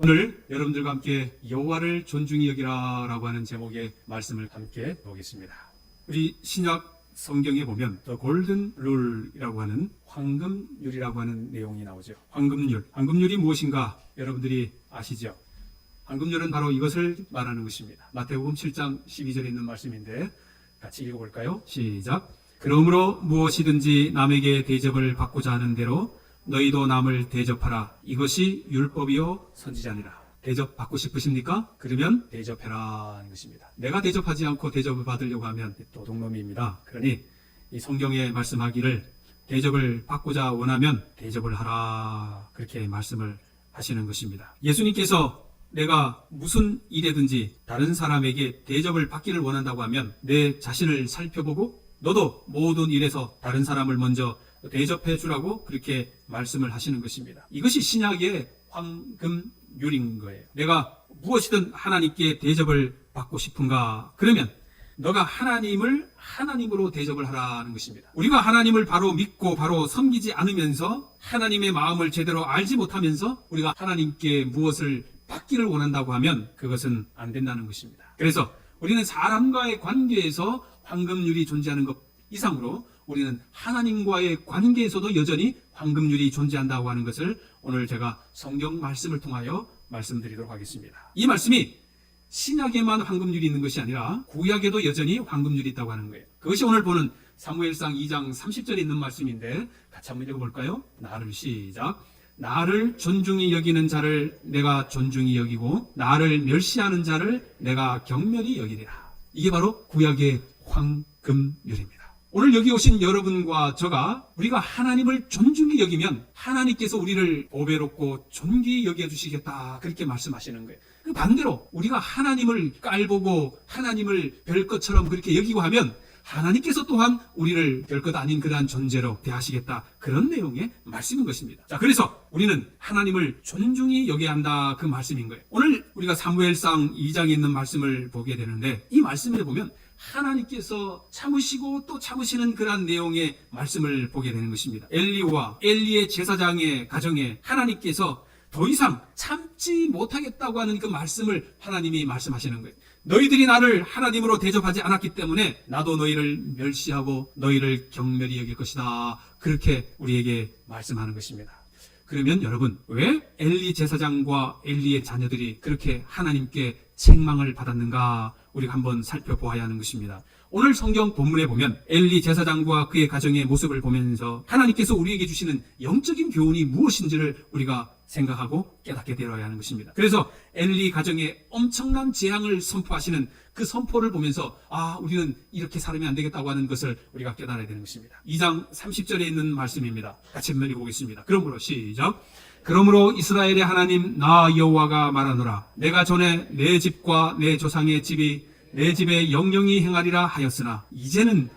오늘 여러분들과 함께 여호와를 존중히 여기라 라고 하는 제목의 말씀을 함께 보겠습니다. 우리 신약 성경에 보면 The Golden Rule이라고 하는 황금률이라고 하는 내용이 나오죠. 황금률이 무엇인가 여러분들이 아시죠? 황금률은 바로 이것을 말하는 것입니다. 마태복음 7장 12절에 있는 말씀인데 같이 읽어볼까요? 시작. 그러므로 무엇이든지 남에게 대접을 받고자 하는 대로 너희도 남을 대접하라. 이것이 율법이요 선지자니라. 대접 받고 싶으십니까? 그러면 대접해라 하는 것입니다. 내가 대접하지 않고 대접을 받으려고 하면 도둑놈입니다. 그러니 이 성경에 말씀하기를 대접을 받고자 원하면 대접을 하라. 그렇게 말씀을 하시는 것입니다. 예수님께서 내가 무슨 일에든지 다른 사람에게 대접을 받기를 원한다고 하면 내 자신을 살펴보고 너도 모든 일에서 다른 사람을 먼저 대접해 주라고 그렇게 말씀을 하시는 것입니다. 이것이 신약의 황금률인 거예요. 내가 무엇이든 하나님께 대접을 받고 싶은가? 그러면 너가 하나님을 하나님으로 대접을 하라는 것입니다. 우리가 하나님을 바로 믿고 바로 섬기지 않으면서 하나님의 마음을 제대로 알지 못하면서 우리가 하나님께 무엇을 받기를 원한다고 하면 그것은 안 된다는 것입니다. 그래서 우리는 사람과의 관계에서 황금률이 존재하는 것 이상으로 우리는 하나님과의 관계에서도 여전히 황금률이 존재한다고 하는 것을 오늘 제가 성경 말씀을 통하여 말씀드리도록 하겠습니다. 이 말씀이 신약에만 황금률이 있는 것이 아니라 구약에도 여전히 황금률이 있다고 하는 거예요. 그것이 오늘 보는 사무엘상 2장 30절에 있는 말씀인데 같이 한번 읽어볼까요? 나를 존중히 여기는 자를 내가 존중히 여기고 나를 멸시하는 자를 내가 경멸히 여기리라. 이게 바로 구약의 황금률입니다. 오늘 여기 오신 여러분과 저가 우리가 하나님을 존중히 여기면 하나님께서 우리를 보배롭고 존귀히 여겨주시겠다 그렇게 말씀하시는 거예요. 반대로 우리가 하나님을 깔보고 하나님을 별것처럼 그렇게 여기고 하면 하나님께서 또한 우리를 별것 아닌 그러한 존재로 대하시겠다 그런 내용의 말씀인 것입니다. 자, 그래서 우리는 하나님을 존중히 여겨야 한다 그 말씀인 거예요. 오늘 우리가 사무엘상 2장에 있는 말씀을 보게 되는데 이 말씀에 보면 하나님께서 참으시고 또 참으시는 그러한 내용의 말씀을 보게 되는 것입니다. 엘리와 엘리의 제사장의 가정에 하나님께서 더 이상 참지 못하겠다고 하는 그 말씀을 하나님이 말씀하시는 거예요. 너희들이 나를 하나님으로 대접하지 않았기 때문에 나도 너희를 멸시하고 너희를 경멸히 여길 것이다. 그렇게 우리에게 말씀하는 것입니다. 그러면 여러분, 왜 엘리 제사장과 엘리의 자녀들이 그렇게 하나님께 책망을 받았는가 우리가 한번 살펴보아야 하는 것입니다. 오늘 성경 본문에 보면 엘리 제사장과 그의 가정의 모습을 보면서 하나님께서 우리에게 주시는 영적인 교훈이 무엇인지를 우리가 생각하고 깨닫게 되어야 하는 것입니다. 그래서 엘리 가정에 엄청난 재앙을 선포하시는 그 선포를 보면서 우리는 이렇게 살면 안 되겠다고 하는 것을 우리가 깨달아야 되는 것입니다. 2장 30절에 있는 말씀입니다. 같이 한번 읽어보겠습니다. 그러므로 시작. 그러므로 이스라엘의 하나님 나 여호와가 말하노라. 내가 전에 내 집과 내 조상의 집이 내 집에 영영히 행하리라 하였으나 이제는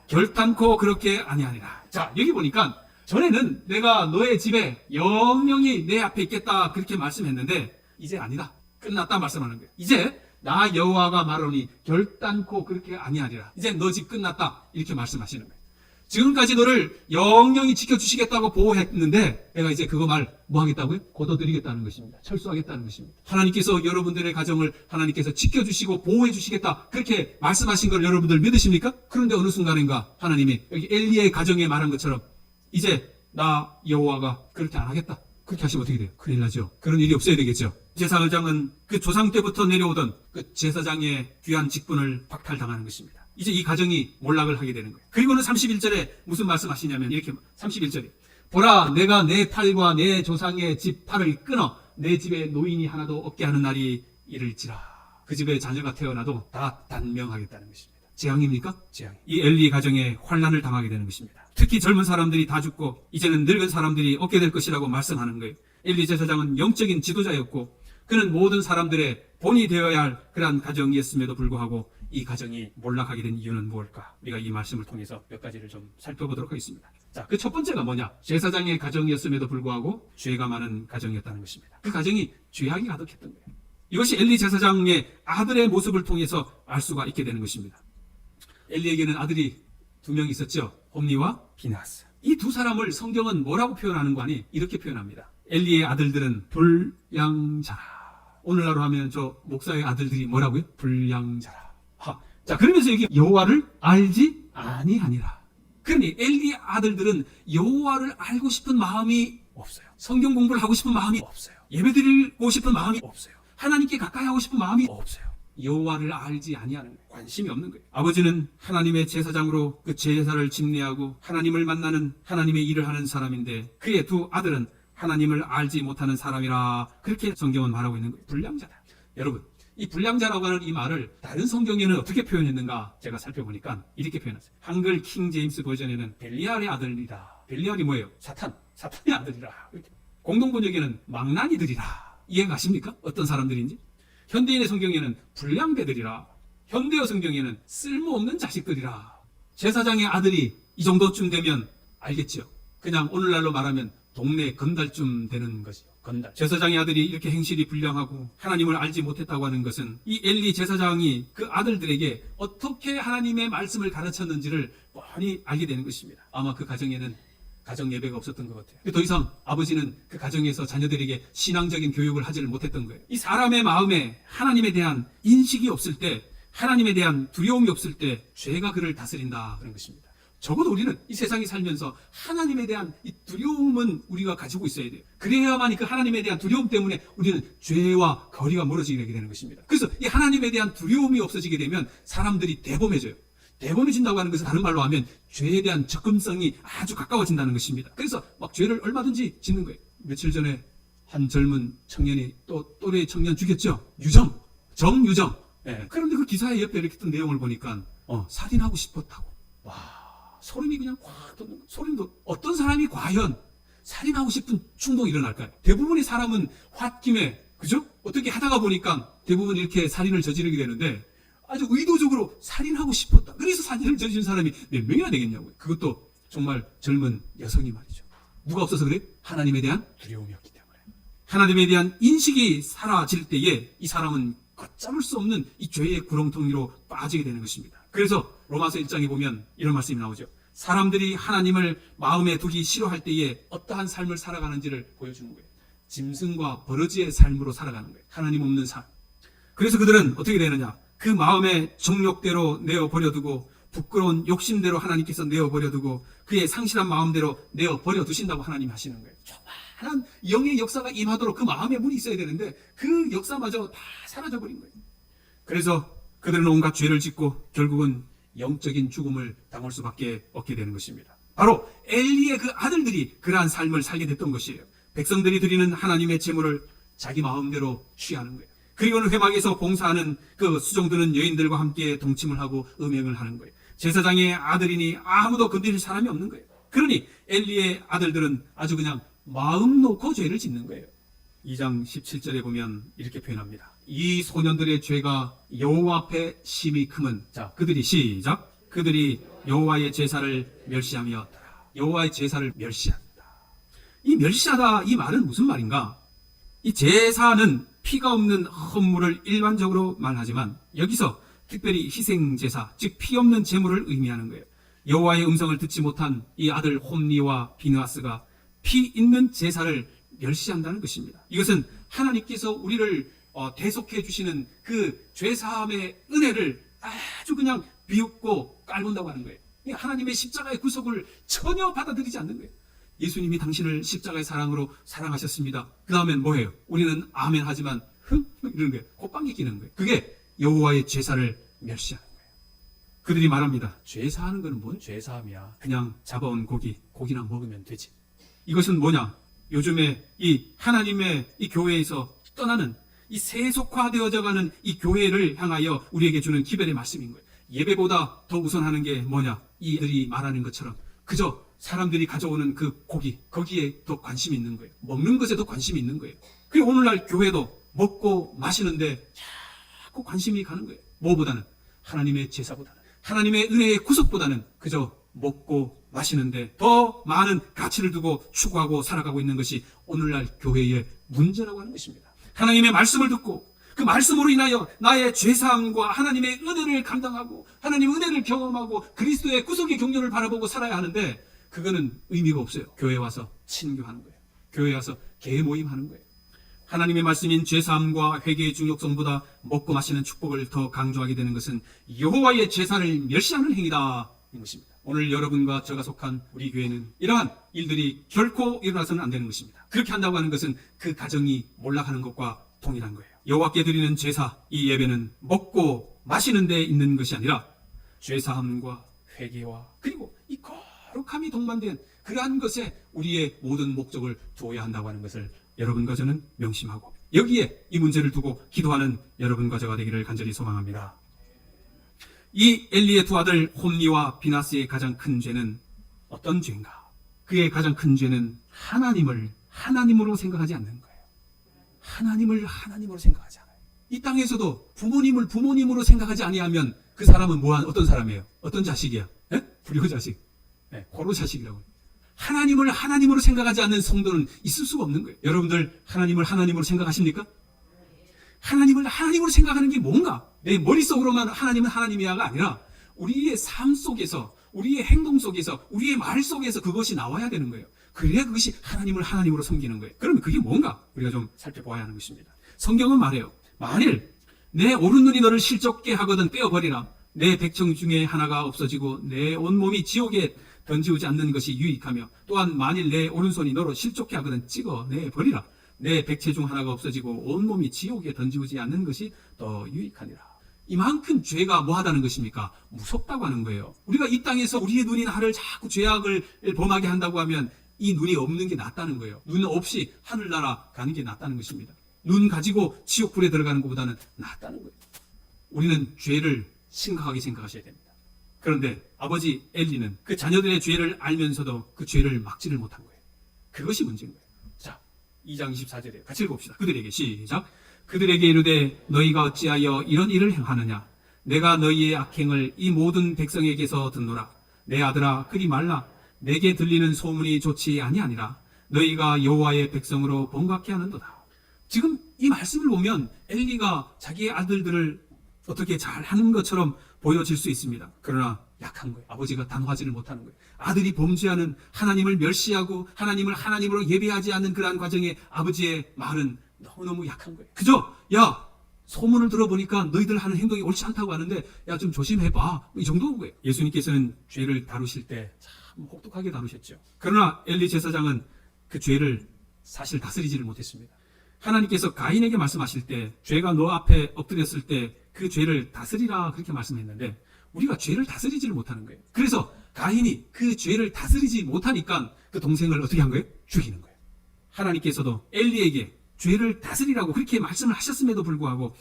결단코 그렇게 아니하리라. 자, 여기 보니까 전에는 내가 너의 집에 영영히 내 앞에 있겠다 그렇게 말씀했는데 이제 아니다. 끝났다 말씀하는 거예요. 이제 나 여호와가 말하노니 결단코 그렇게 아니하리라. 이제 너 집 끝났다 이렇게 말씀하시는 거예요. 지금까지 너를 영영히 지켜주시겠다고 보호했는데 내가 이제 그거 말 뭐 하겠다고요? 거둬들이겠다는 것입니다. 철수하겠다는 것입니다. 하나님께서 여러분들의 가정을 하나님께서 지켜주시고 보호해 주시겠다 그렇게 말씀하신 걸 여러분들 믿으십니까? 그런데 어느 순간인가 하나님이 여기 엘리의 가정에 말한 것처럼 이제 나 여호와가 그렇게 안 하겠다. 그렇게 하시면 어떻게 돼요? 큰일 나죠. 그런 일이 없어야 되겠죠. 제사장은 그 조상 때부터 내려오던 그 제사장의 귀한 직분을 박탈당하는 것입니다. 이제 이 가정이 몰락을 하게 되는 거예요. 그리고는 31절에 무슨 말씀하시냐면 이렇게 31절에 보라 내가 내 팔과 내 조상의 집 팔을 끊어 내 집에 노인이 하나도 없게 하는 날이 이를지라. 그 집에 자녀가 태어나도 다 단명하겠다는 것입니다. 재앙입니까? 재앙. 이 엘리 가정에 환난을 당하게 되는 것입니다. 특히 젊은 사람들이 다 죽고 이제는 늙은 사람들이 없게 될 것이라고 말씀하는 거예요. 엘리 제사장은 영적인 지도자였고 그는 모든 사람들의 본이 되어야 할 그러한 가정이었음에도 불구하고 이 가정이 몰락하게 된 이유는 무엇일까? 우리가 이 말씀을 통해서 몇 가지를 좀 살펴보도록 하겠습니다. 자, 그 첫 번째가 뭐냐? 제사장의 가정이었음에도 불구하고 죄가 많은 가정이었다는 것입니다. 그 가정이 죄악이 가득했던 거예요. 이것이 엘리 제사장의 아들의 모습을 통해서 알 수가 있게 되는 것입니다. 엘리에게는 아들이 2명 있었죠. 홈리와 비나스. 이 두 사람을 성경은 뭐라고 표현하는 거 아니? 이렇게 표현합니다. 엘리의 아들들은 불량자라. 오늘날로 하면 저 목사의 아들들이 뭐라고요? 불량자라. 자, 그러면서 여기 여호와를 알지 아니하니라. 그러니 엘리의 아들들은 여호와를 알고 싶은 마음이 없어요. 성경 공부를 하고 싶은 마음이 없어요. 예배드리고 싶은 마음이 없어요. 하나님께 가까이 하고 싶은 마음이 없어요. 여호와를 알지 아니하는 거예요. 관심이 없는 거예요. 아버지는 하나님의 제사장으로 그 제사를 집례하고 하나님을 만나는 하나님의 일을 하는 사람인데 그의 두 아들은 하나님을 알지 못하는 사람이라. 그렇게 성경은 말하고 있는 거예요. 불량자다. 여러분, 이 불량자라고 하는 이 말을 다른 성경에는 어떻게 표현했는가 제가 살펴보니까 이렇게 표현했어요. 한글 킹 제임스 버전에는 벨리알의 아들이다. 벨리알이 뭐예요? 사탄의 아들이라. 공동 번역에는 망나니들이라. 이해가십니까? 어떤 사람들인지? 현대인의 성경에는 불량배들이라. 현대어 성경에는 쓸모없는 자식들이라. 제사장의 아들이 이 정도쯤 되면 알겠죠. 그냥 오늘날로 말하면 동네 건달쯤 되는 것이요. 건달. 제사장의 아들이 이렇게 행실이 불량하고 하나님을 알지 못했다고 하는 것은 이 엘리 제사장이 그 아들들에게 어떻게 하나님의 말씀을 가르쳤는지를 뻔히 알게 되는 것입니다. 아마 그 가정에는 가정 예배가 없었던 것 같아요. 더 이상 아버지는 그 가정에서 자녀들에게 신앙적인 교육을 하지를 못했던 거예요. 이 사람의 마음에 하나님에 대한 인식이 없을 때, 하나님에 대한 두려움이 없을 때 죄가 그를 다스린다 그런 것입니다. 적어도 우리는 이 세상에 살면서 하나님에 대한 이 두려움은 우리가 가지고 있어야 돼요. 그래야만이 그 하나님에 대한 두려움 때문에 우리는 죄와 거리가 멀어지게 되는 것입니다. 그래서 이 하나님에 대한 두려움이 없어지게 되면 사람들이 대범해져요. 대범해진다고 하는 것은 다른 말로 하면 죄에 대한 접근성이 아주 가까워진다는 것입니다. 그래서 막 죄를 얼마든지 짓는 거예요. 며칠 전에 한 젊은 청년이 또 또래 청년 죽였죠. 정유정. 예. 그런데 그 기사에 옆에 이렇게 뜬 내용을 보니까 살인하고 싶었다고. 와, 소름이 그냥 확 돋는 거예요. 소름도 어떤 사람이 과연 살인하고 싶은 충동이 일어날까요? 대부분의 사람은 홧김에 그죠? 어떻게 하다가 보니까 대부분 이렇게 살인을 저지르게 되는데 아주 의도적으로 살인하고 싶었다. 그래서 살인을 저지른 사람이 몇 명이나 되겠냐고요. 그것도 정말 젊은 여성이 말이죠. 누가 없어서 그래? 하나님에 대한 두려움이었기 때문에. 하나님에 대한 인식이 사라질 때에 이 사람은 걷잡을 수 없는 이 죄의 구렁텅이로 빠지게 되는 것입니다. 그래서 로마서 1장에 보면 이런 말씀이 나오죠. 사람들이 하나님을 마음에 두기 싫어할 때에 어떠한 삶을 살아가는지를 보여주는 거예요. 짐승과 버러지의 삶으로 살아가는 거예요. 하나님 없는 삶. 그래서 그들은 어떻게 되느냐? 그 마음의 정욕대로 내어버려두고 부끄러운 욕심대로 하나님께서 내어버려두고 그의 상실한 마음대로 내어버려두신다고 하나님이 하시는 거예요. 조그마한 영의 역사가 임하도록 그 마음의 문이 있어야 되는데 그 역사마저 다 사라져버린 거예요. 그래서 그들은 온갖 죄를 짓고 결국은 영적인 죽음을 당할 수밖에 없게 되는 것입니다. 바로 엘리의 그 아들들이 그러한 삶을 살게 됐던 것이에요. 백성들이 드리는 하나님의 제물을 자기 마음대로 취하는 거예요. 그리고는 회막에서 봉사하는 그 수종드는 여인들과 함께 동침을 하고 음행을 하는 거예요. 제사장의 아들이니 아무도 건드릴 사람이 없는 거예요. 그러니 엘리의 아들들은 아주 그냥 마음 놓고 죄를 짓는 거예요. 2장 17절에 보면 이렇게 표현합니다. 이 소년들의 죄가 여호와 앞에 심히 크면 자 그들이 시작 그들이 여호와의 제사를 멸시하였더라. 여호와의 제사를 멸시한다. 이 멸시하다 이 말은 무슨 말인가? 이 제사는 피가 없는 헌물을 일반적으로 말하지만 여기서 특별히 희생제사, 즉 피 없는 제물을 의미하는 거예요. 여호와의 음성을 듣지 못한 이 아들 홈리와 비느하스가 피 있는 제사를 멸시한다는 것입니다. 이것은 하나님께서 우리를 대속해 주시는 그 죄사함의 은혜를 아주 그냥 비웃고 깔본다고 하는 거예요. 하나님의 십자가의 구속을 전혀 받아들이지 않는 거예요. 예수님이 당신을 십자가의 사랑으로 사랑하셨습니다. 그 다음엔 뭐예요? 우리는 아멘 하지만 이러는 거예요. 콧방귀 끼는 거예요. 그게 여호와의 제사를 멸시하는 거예요. 그들이 말합니다. 죄사하는 건 뭔 죄사함이야. 그냥 잡아온 고기나 먹으면 되지. 이것은 뭐냐? 요즘에 이 하나님의 이 교회에서 떠나는 이 세속화되어져가는 이 교회를 향하여 우리에게 주는 기별의 말씀인 거예요. 예배보다 더 우선하는 게 뭐냐? 이들이 말하는 것처럼 그저 사람들이 가져오는 그 고기, 거기에 더 관심이 있는 거예요. 먹는 것에도 관심이 있는 거예요. 그리고 오늘날 교회도 먹고 마시는데 자꾸 관심이 가는 거예요. 뭐보다는? 하나님의 제사보다는, 하나님의 은혜의 구속보다는 그저 먹고 마시는데 더 많은 가치를 두고 추구하고 살아가고 있는 것이 오늘날 교회의 문제라고 하는 것입니다. 하나님의 말씀을 듣고 그 말씀으로 인하여 나의 죄사함과 하나님의 은혜를 감당하고 하나님의 은혜를 경험하고 그리스도의 구속의 경륜을 바라보고 살아야 하는데 그거는 의미가 없어요. 교회 와서 친교하는 거예요. 교회 와서 개 모임 하는 거예요. 하나님의 말씀인 죄사함과 회개의 중요성보다 먹고 마시는 축복을 더 강조하게 되는 것은 여호와의 제사를 멸시하는 행위다 이 것입니다. 오늘 여러분과 제가 속한 우리 교회는 이러한 일들이 결코 일어나서는 안 되는 것입니다. 그렇게 한다고 하는 것은 그 가정이 몰락하는 것과 동일한 거예요. 여호와께 드리는 제사, 이 예배는 먹고 마시는 데 있는 것이 아니라 죄사함과 회개와 그리고 이 거룩함이 동반된 그러한 것에 우리의 모든 목적을 두어야 한다고 하는 것을 여러분과 저는 명심하고 여기에 이 문제를 두고 기도하는 여러분과 저가 되기를 간절히 소망합니다. 이 엘리의 두 아들 홈니와 비나스의 가장 큰 죄는 어떤 죄인가? 그의 가장 큰 죄는 하나님을 하나님으로 생각하지 않는 거예요. 하나님을 하나님으로 생각하지 않아요. 이 땅에서도 부모님을 부모님으로 생각하지 아니하면 그 사람은 어떤 사람이에요? 어떤 자식이야? 불효자식, 고로 자식이라고. 하나님을 하나님으로 생각하지 않는 성도는 있을 수가 없는 거예요. 여러분들 하나님을 하나님으로 생각하십니까? 하나님을 하나님으로 생각하는 게 뭔가? 내 머릿속으로만 하나님은 하나님이야가 아니라 우리의 삶 속에서, 우리의 행동 속에서, 우리의 말 속에서 그것이 나와야 되는 거예요. 그래야 그것이 하나님을 하나님으로 섬기는 거예요. 그러면 그게 뭔가? 우리가 좀 살펴보아야 하는 것입니다. 성경은 말해요. 만일 내 오른눈이 너를 실족게 하거든 떼어버리라. 내 백성 중에 하나가 없어지고 내 온몸이 지옥에 던지우지 않는 것이 유익하며 또한 만일 내 오른손이 너로 실족게 하거든 찍어내버리라. 내 백체 중 하나가 없어지고 온몸이 지옥에 던지우지 않는 것이 더 유익하니라. 이만큼 죄가 뭐하다는 것입니까? 무섭다고 하는 거예요. 우리가 이 땅에서 우리의 눈이 나를 자꾸 죄악을 범하게 한다고 하면 이 눈이 없는 게 낫다는 거예요. 눈 없이 하늘나라 가는 게 낫다는 것입니다. 눈 가지고 지옥불에 들어가는 것보다는 낫다는 거예요. 우리는 죄를 심각하게 생각하셔야 됩니다. 그런데 아버지 엘리는 그 자녀들의 죄를 알면서도 그 죄를 막지를 못한 거예요. 그것이 문제인 거예요. 자, 2장 24절에 같이 읽어봅시다. 그들에게 시작. 그들에게 이르되 너희가 어찌하여 이런 일을 행하느냐? 내가 너희의 악행을 이 모든 백성에게서 듣노라. 내 아들아 그리 말라. 내게 들리는 소문이 좋지 아니하니라. 너희가 여호와의 백성으로 번각케 하는도다. 지금 이 말씀을 보면 엘리가 자기의 아들들을 어떻게 잘하는 것처럼 보여질 수 있습니다. 그러나 약한 거예요. 아버지가 단호하지를 못하는 거예요. 아들이 범죄하는 하나님을 멸시하고 하나님을 하나님으로 예배하지 않는 그러한 과정에 아버지의 말은 너무너무 약한 거예요. 그죠? 야, 소문을 들어보니까 너희들 하는 행동이 옳지 않다고 하는데 야, 좀 조심해봐. 이 정도인 거예요. 예수님께서는 죄를 다루실 때 참 혹독하게 다루셨죠. 그러나 엘리 제사장은 그 죄를 사실 다스리지를 못했습니다. 하나님께서 가인에게 말씀하실 때 죄가 너 앞에 엎드렸을 때 그 죄를 다스리라 그렇게 말씀했는데 우리가 죄를 다스리지를 못하는 거예요. 그래서 가인이 그 죄를 다스리지 못하니까 그 동생을 어떻게 한 거예요? 죽이는 거예요. 하나님께서도 엘리에게 죄를 다스리라고 그렇게 말씀을 하셨음에도 불구하고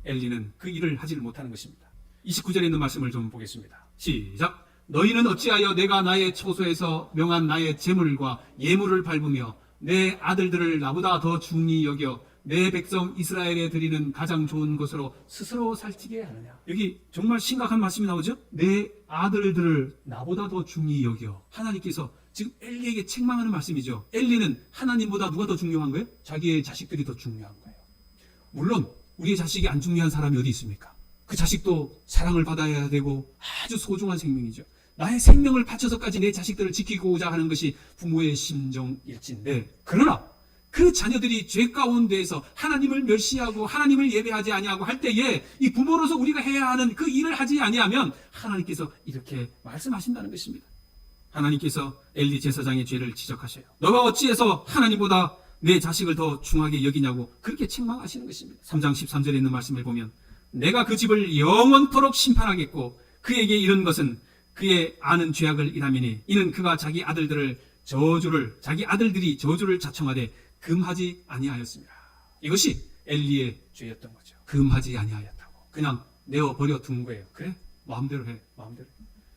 엘리는 그 일을 하지를 못하는 것입니다. 29절에 있는 말씀을 좀 보겠습니다. 시작. 너희는 어찌하여 내가 나의 처소에서 명한 나의 제물과 예물을 밟으며 내 아들들을 나보다 더 중히 여겨 내 백성 이스라엘에 드리는 가장 좋은 것으로 스스로 살찌게 하느냐. 여기 정말 심각한 말씀이 나오죠. 내 아들들을 나보다 더 중히 여겨. 하나님께서 지금 엘리에게 책망하는 말씀이죠. 엘리는 하나님보다 누가 더 중요한 거예요? 자기의 자식들이 더 중요한 거예요. 물론 우리의 자식이 안 중요한 사람이 어디 있습니까? 그 자식도 사랑을 받아야 되고 아주 소중한 생명이죠. 나의 생명을 바쳐서까지 내 자식들을 지키고자 하는 것이 부모의 심정일진데, 그러나 그 자녀들이 죄 가운데에서 하나님을 멸시하고 하나님을 예배하지 아니하고 할 때에 이 부모로서 우리가 해야 하는 그 일을 하지 아니하면 하나님께서 이렇게 말씀하신다는 것입니다. 하나님께서 엘리 제사장의 죄를 지적하셔요. 너가 어찌해서 하나님보다 내 자식을 더 중하게 여기냐고 그렇게 책망하시는 것입니다. 3장 13절에 있는 말씀을 보면 내가 그 집을 영원토록 심판하겠고 그에게 이른 것은 그의 아는 죄악을 일함이니 이는 그가 자기 아들들이 저주를 자청하되 금하지 아니하였습니다. 이것이 엘리의 죄였던 거죠. 금하지 아니하였다고 그냥 내어버려 둔 거예요. 그래? 마음대로 해.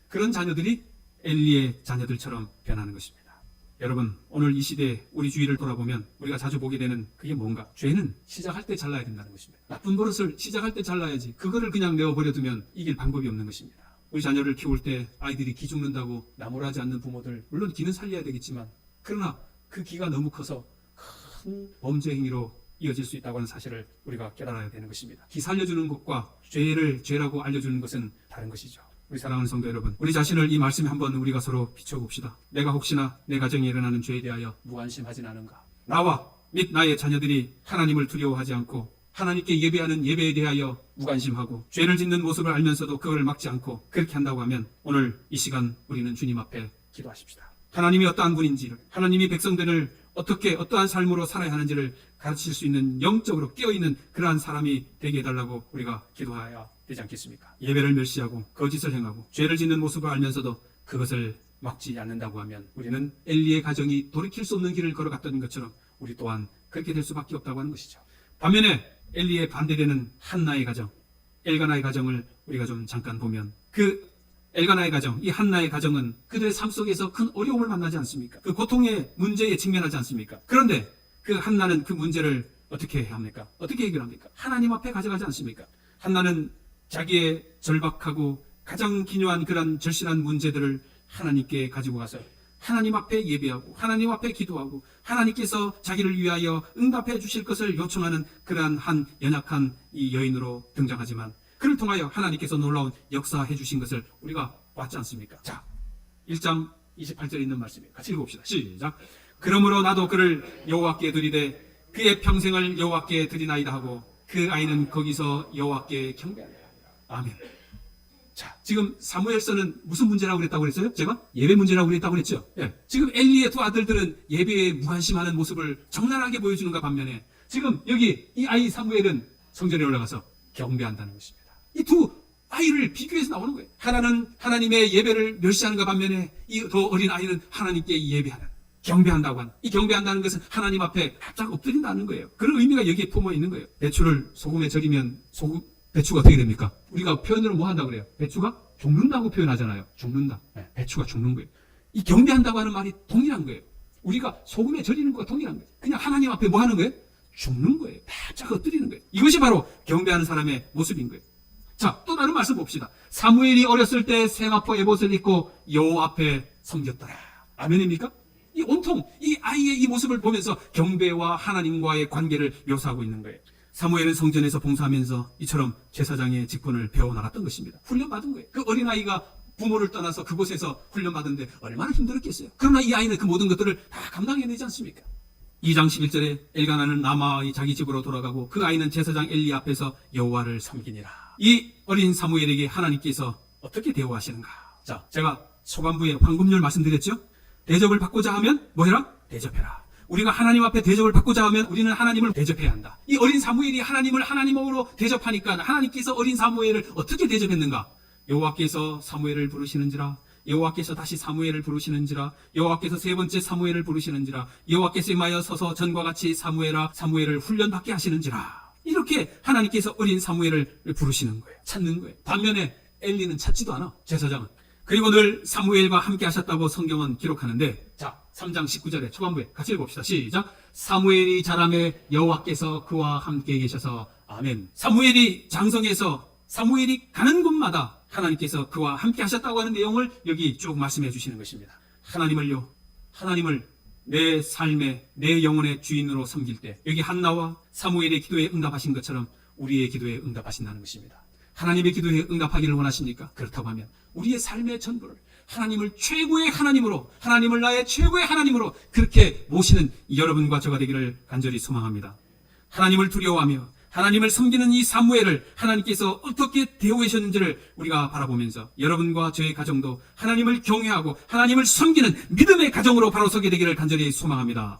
그런 자녀들이 엘리의 자녀들처럼 변하는 것입니다. 여러분, 오늘 이 시대에 우리 주위를 돌아보면 우리가 자주 보게 되는 그게 뭔가? 죄는 시작할 때 잘라야 된다는 것입니다. 나쁜 버릇을 시작할 때 잘라야지 그거를 그냥 내어버려 두면 이길 방법이 없는 것입니다. 우리 자녀를 키울 때 아이들이 기 죽는다고 나무라지 않는 부모들, 물론 기는 살려야 되겠지만 그러나 그 기가 너무 커서 큰 범죄 행위로 이어질 수 있다고 하는 사실을 우리가 깨달아야 되는 것입니다. 기 살려주는 것과 죄를 죄라고 알려주는 것은 다른 것이죠. 우리 사랑하는 성도 여러분, 우리 자신을 이 말씀에 한번 우리가 서로 비춰봅시다. 내가 혹시나 내 가정에 일어나는 죄에 대하여 무관심하진 않은가? 나와 및 나의 자녀들이 하나님을 두려워하지 않고 하나님께 예배하는 예배에 대하여 무관심하고 죄를 짓는 모습을 알면서도 그걸 막지 않고 그렇게 한다고 하면 오늘 이 시간 우리는 주님 앞에 기도하십시다. 하나님이 어떠한 분인지를, 하나님이 백성들을 어떻게 어떠한 삶으로 살아야 하는지를 가르칠 수 있는, 영적으로 깨어있는 그러한 사람이 되게 해달라고 우리가 기도해야 되지 않겠습니까? 예배를 멸시하고 거짓을 행하고 죄를 짓는 모습을 알면서도 그것을 막지 않는다고 하면 우리는 엘리의 가정이 돌이킬 수 없는 길을 걸어갔던 것처럼 우리 또한 그렇게 될 수밖에 없다고 하는 것이죠. 반면에 엘리의 반대되는 한나의 가정, 엘가나의 가정을 우리가 좀 잠깐 보면, 그 엘가나의 가정, 이 한나의 가정은 그들의 삶 속에서 큰 어려움을 만나지 않습니까? 그 고통의 문제에 직면하지 않습니까? 그런데 그 한나는 그 문제를 어떻게 해야 합니까? 어떻게 해결합니까? 하나님 앞에 가져가지 않습니까? 한나는 자기의 절박하고 가장 기묘한 그런 절실한 문제들을 하나님께 가지고 가서 하나님 앞에 예배하고 하나님 앞에 기도하고 하나님께서 자기를 위하여 응답해 주실 것을 요청하는 그러한 한 연약한 이 여인으로 등장하지만, 그를 통하여 하나님께서 놀라운 역사해 주신 것을 우리가 봤지 않습니까? 자, 1장 28절에 있는 말씀이에요. 같이 읽어봅시다. 시작. 그러므로 나도 그를 여호와께 드리되 그의 평생을 여호와께 드리나이다 하고 그 아이는 거기서 여호와께 경배하니라. 아멘. 자, 지금 사무엘서는 무슨 문제라고 그랬다고 그랬어요? 제가 예배 문제라고 그랬다고 그랬죠? 예. 지금 엘리의 두 아들들은 예배에 무관심하는 모습을 적나라하게 보여주는가 반면에 지금 여기 이 아이 사무엘은 성전에 올라가서 경배한다는 것입니다. 이 두 아이를 비교해서 나오는 거예요. 하나는 하나님의 예배를 멸시하는가 반면에 이 더 어린 아이는 하나님께 예배하는, 경배한다고 하는, 이 경배한다는 것은 하나님 앞에 바짝 엎드린다는 거예요. 그런 의미가 여기에 품어 있는 거예요. 배추를 소금에 절이면 배추가 어떻게 됩니까? 우리가 표현으로 뭐 한다고 그래요? 배추가 죽는다고 표현하잖아요. 죽는다. 네, 배추가 죽는 거예요. 이 경배한다고 하는 말이 동일한 거예요. 우리가 소금에 절이는 것과 동일한 거예요. 그냥 하나님 앞에 뭐 하는 거예요? 죽는 거예요. 바짝 엎드리는 거예요. 이것이 바로 경배하는 사람의 모습인 거예요. 자, 또 다른 말씀 봅시다. 사무엘이 어렸을 때 세마포 에봇을 입고 여호와 앞에 섬겼더라. 아멘입니까? 이 온통 이 아이의 이 모습을 보면서 경배와 하나님과의 관계를 묘사하고 있는 거예요. 사무엘은 성전에서 봉사하면서 이처럼 제사장의 직분을 배워나갔던 것입니다. 훈련받은 거예요. 그 어린아이가 부모를 떠나서 그곳에서 훈련받은데 얼마나 힘들었겠어요. 그러나 이 아이는 그 모든 것들을 다 감당해내지 않습니까? 2장 11절에 엘가나는 남아의 자기 집으로 돌아가고 그 아이는 제사장 엘리 앞에서 여호와를 섬기니라. 이 어린 사무엘에게 하나님께서 어떻게 대우하시는가? 자, 제가 초반부에 황금률 말씀드렸죠? 대접을 받고자 하면 뭐 해라? 대접해라. 우리가 하나님 앞에 대접을 받고자 하면 우리는 하나님을 대접해야 한다. 이 어린 사무엘이 하나님을 하나님으로 대접하니까 하나님께서 어린 사무엘을 어떻게 대접했는가? 여호와께서 사무엘을 부르시는지라, 여호와께서 다시 사무엘을 부르시는지라, 여호와께서 세 번째 사무엘을 부르시는지라, 여호와께서 임하여 서서 전과 같이 사무엘아 사무엘을 훈련받게 하시는지라. 이렇게 하나님께서 어린 사무엘을 부르시는 거예요. 찾는 거예요. 반면에 엘리는 찾지도 않아, 제사장은. 그리고 늘 사무엘과 함께 하셨다고 성경은 기록하는데, 자, 3장 19절에 초반부에 같이 읽어봅시다. 시작. 사무엘이 자라매 여호와께서 그와 함께 계셔서. 아멘. 사무엘이 장성해서 사무엘이 가는 곳마다 하나님께서 그와 함께 하셨다고 하는 내용을 여기 쭉 말씀해 주시는 것입니다. 하나님을 내 삶의, 내 영혼의 주인으로 섬길 때 여기 한나와 사무엘의 기도에 응답하신 것처럼 우리의 기도에 응답하신다는 것입니다. 하나님의 기도에 응답하기를 원하십니까? 그렇다고 하면 우리의 삶의 전부를 하나님을 최고의 하나님으로, 하나님을 나의 최고의 하나님으로 그렇게 모시는 여러분과 저가 되기를 간절히 소망합니다. 하나님을 두려워하며 하나님을 섬기는 이 사무엘을 하나님께서 어떻게 대우하셨는지를 우리가 바라보면서 여러분과 저의 가정도 하나님을 경외하고 하나님을 섬기는 믿음의 가정으로 바로 서게 되기를 간절히 소망합니다.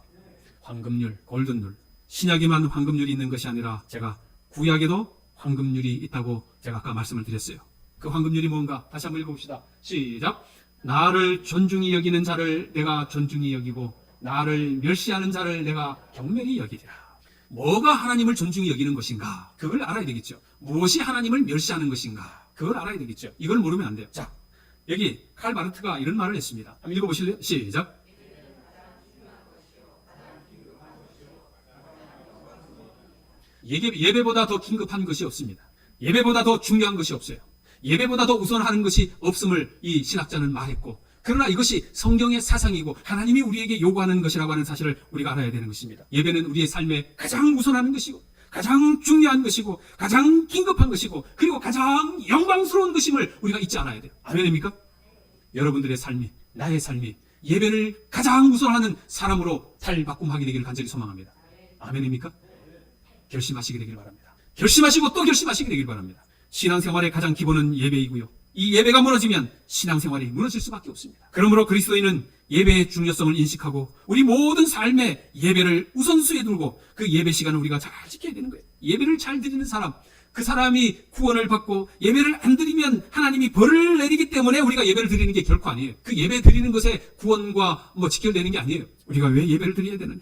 황금률, 골든룰, 신약에만 황금률이 있는 것이 아니라 제가 구약에도 황금률이 있다고 제가 아까 말씀을 드렸어요. 그 황금률이 뭔가 다시 한번 읽어봅시다. 시작. 나를 존중히 여기는 자를 내가 존중히 여기고 나를 멸시하는 자를 내가 경멸히 여기리라. 뭐가 하나님을 존중히 여기는 것인가? 그걸 알아야 되겠죠. 무엇이 하나님을 멸시하는 것인가? 그걸 알아야 되겠죠. 이걸 모르면 안 돼요. 자, 여기 칼 바르트가 이런 말을 했습니다. 한번 읽어보실래요? 시작. 예배보다 더 긴급한 것이 없습니다. 예배보다 더 중요한 것이 없어요. 예배보다 더 우선하는 것이 없음을 이 신학자는 말했고, 그러나 이것이 성경의 사상이고 하나님이 우리에게 요구하는 것이라고 하는 사실을 우리가 알아야 되는 것입니다. 예배는 우리의 삶에 가장 우선하는 것이고 가장 중요한 것이고 가장 긴급한 것이고 그리고 가장 영광스러운 것임을 우리가 잊지 않아야 돼요. 아멘입니까? 여러분들의 삶이, 나의 삶이 예배를 가장 우선하는 사람으로 탈바꿈하게 되기를 간절히 소망합니다. 아멘입니까? 결심하시게 되길 바랍니다. 결심하시고 또 결심하시게 되길 바랍니다. 신앙생활의 가장 기본은 예배이고요. 이 예배가 무너지면 신앙생활이 무너질 수밖에 없습니다. 그러므로 그리스도인은 예배의 중요성을 인식하고 우리 모든 삶의 예배를 우선수에 두고 그 예배 시간을 우리가 잘 지켜야 되는 거예요. 예배를 잘 드리는 사람, 그 사람이 구원을 받고 예배를 안 드리면 하나님이 벌을 내리기 때문에 우리가 예배를 드리는 게 결코 아니에요. 그 예배 드리는 것에 구원과 직결되는 게 아니에요. 우리가 왜 예배를 드려야 되느냐?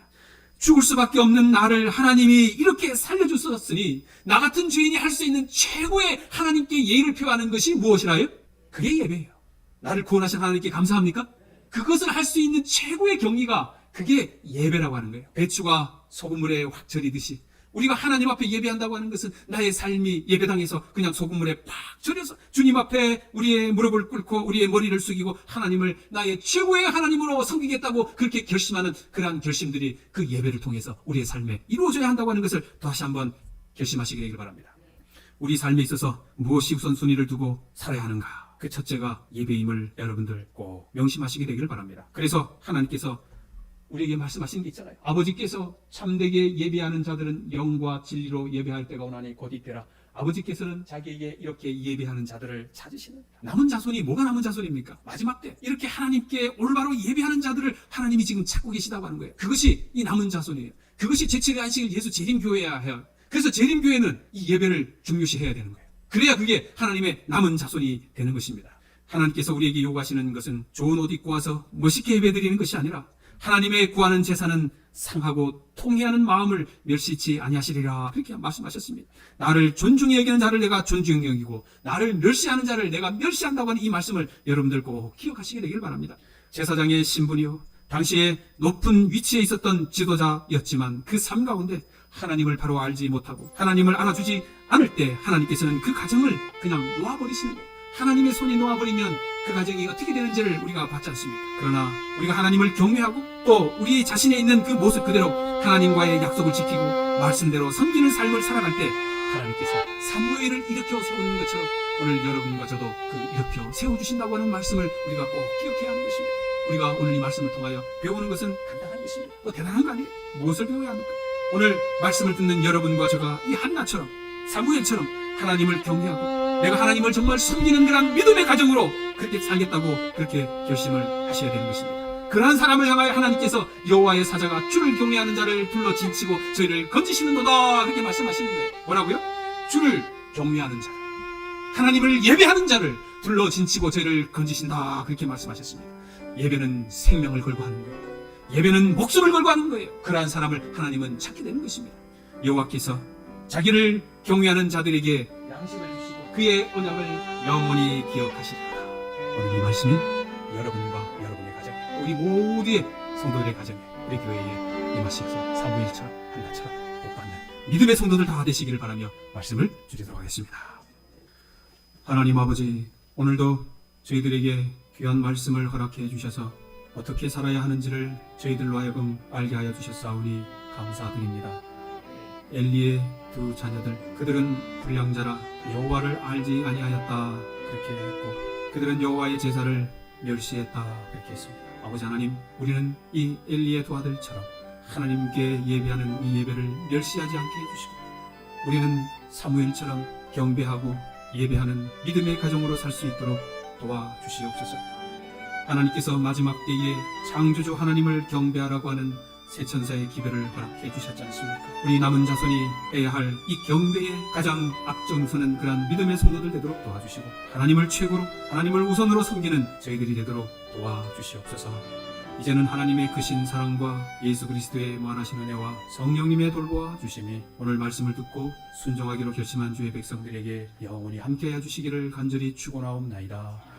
죽을 수밖에 없는 나를 하나님이 이렇게 살려주셨으니 나 같은 죄인이 할 수 있는 최고의 하나님께 예의를 표하는 것이 무엇이라요? 그게 예배예요. 나를 구원하신 하나님께 감사합니까? 그것을 할 수 있는 최고의 경위가 그게 예배라고 하는 거예요. 배추가 소금물에 확 절이듯이 우리가 하나님 앞에 예배한다고 하는 것은 나의 삶이 예배당에서 그냥 소금물에 팍 절여서 주님 앞에 우리의 무릎을 꿇고 우리의 머리를 숙이고 하나님을 나의 최고의 하나님으로 섬기겠다고 그렇게 결심하는 그러한 결심들이 그 예배를 통해서 우리의 삶에 이루어져야 한다고 하는 것을 다시 한번 결심하시게 되길 바랍니다. 우리 삶에 있어서 무엇이 우선순위를 두고 살아야 하는가? 그 첫째가 예배임을 여러분들 꼭 명심하시게 되기를 바랍니다. 그래서 하나님께서 우리에게 말씀하시는 게 있잖아요. 아버지께서 참되게 예배하는 자들은 영과 진리로 예배할 때가 오나니 곧 이때라. 아버지께서는 자기에게 이렇게 예배하는 자들을 찾으시는 남은 자손이 뭐가 남은 자손입니까? 마지막 때 이렇게 하나님께 올바로 예배하는 자들을 하나님이 지금 찾고 계시다고 하는 거예요. 그것이 이 남은 자손이에요. 그것이 제칠의 안식일 예수 재림교회여야 해요. 그래서 재림교회는 이 예배를 중요시해야 되는 거예요. 그래야 그게 하나님의 남은 자손이 되는 것입니다. 하나님께서 우리에게 요구하시는 것은 좋은 옷 입고 와서 멋있게 예배드리는 것이 아니라 하나님의 구하는 제사는 상하고 통회하는 마음을 멸시치 아니하시리라 그렇게 말씀하셨습니다. 나를 존중히 여기는 자를 내가 존중히 여기고 나를 멸시하는 자를 내가 멸시한다고 하는 이 말씀을 여러분들 꼭 기억하시게 되길 바랍니다. 제사장의 신분이요 당시에 높은 위치에 있었던 지도자였지만 그 삶 가운데 하나님을 바로 알지 못하고 하나님을 알아주지 않을 때 하나님께서는 그 가정을 그냥 놓아버리시는 거예요. 하나님의 손이 놓아버리면 그 가정이 어떻게 되는지를 우리가 봤지 않습니까? 그러나 우리가 하나님을 경외하고 또 우리 자신에 있는 그 모습 그대로 하나님과의 약속을 지키고 말씀대로 섬기는 삶을 살아갈 때 하나님께서 사무엘을 일으켜 세우는 것처럼 오늘 여러분과 저도 그 일으켜 세워주신다고 하는 말씀을 우리가 꼭 기억해야 하는 것입니다. 우리가 오늘 이 말씀을 통하여 배우는 것은 간단한 것입니다. 대단한 거 아니에요? 무엇을 배워야 합니까? 오늘 말씀을 듣는 여러분과 제가 이 한나처럼 사무엘처럼 하나님을 경외하고 내가 하나님을 정말 섬기는 그런 믿음의 가정으로 그렇게 살겠다고 그렇게 결심을 하셔야 되는 것입니다. 그러한 사람을 향하여 하나님께서 여호와의 사자가 주를 경외하는 자를 불러 진치고 저희를 건지시는도다 그렇게 말씀하시는 거예요. 뭐라고요? 주를 경외하는 자를 하나님을 예배하는 자를 불러 진치고 저희를 건지신다 그렇게 말씀하셨습니다. 예배는 생명을 걸고 하는 거예요. 예배는 목숨을 걸고 하는 거예요. 그러한 사람을 하나님은 찾게 되는 것입니다. 여호와께서 자기를 경외하는 자들에게 양식을 주시고 그의 언약을 영원히 기억하시리라. 오늘 이 말씀이 여러분과 여러분의 가정, 우리 모두의 성도들의 가정에, 우리 교회에 임하시어서 사무엘처럼 한나처럼 복받는 믿음의 성도들 다 되시기를 바라며 말씀을 드리도록 하겠습니다. 하나님 아버지, 오늘도 저희들에게 귀한 말씀을 허락해 주셔서 어떻게 살아야 하는지를 저희들로 하여금 알게 하여 주셨사오니 감사드립니다. 엘리의 두 자녀들, 그들은 불량자라 여호와를 알지 아니하였다 그렇게 했고 그들은 여호와의 제사를 멸시했다 그렇게 했습니다. 아버지 하나님, 우리는 이 엘리의 두 아들처럼 하나님께 예배하는 이 예배를 멸시하지 않게 해주시고 우리는 사무엘처럼 경배하고 예배하는 믿음의 가정으로 살 수 있도록 도와주시옵소서. 하나님께서 마지막 때에 창조주 하나님을 경배하라고 하는 새 천사의 기별을 허락해 주셨지 않습니까? 우리 남은 자손이 해야 할 이 경배의 가장 앞장서는 그러한 믿음의 성도들 되도록 도와주시고 하나님을 최고로 하나님을 우선으로 섬기는 저희들이 되도록 도와주시옵소서. 이제는 하나님의 크신 사랑과 예수 그리스도의 무한하신 은혜와 성령님의 돌보아 주심이 오늘 말씀을 듣고 순종하기로 결심한 주의 백성들에게 영원히 함께해 주시기를 간절히 축원하옵나이다.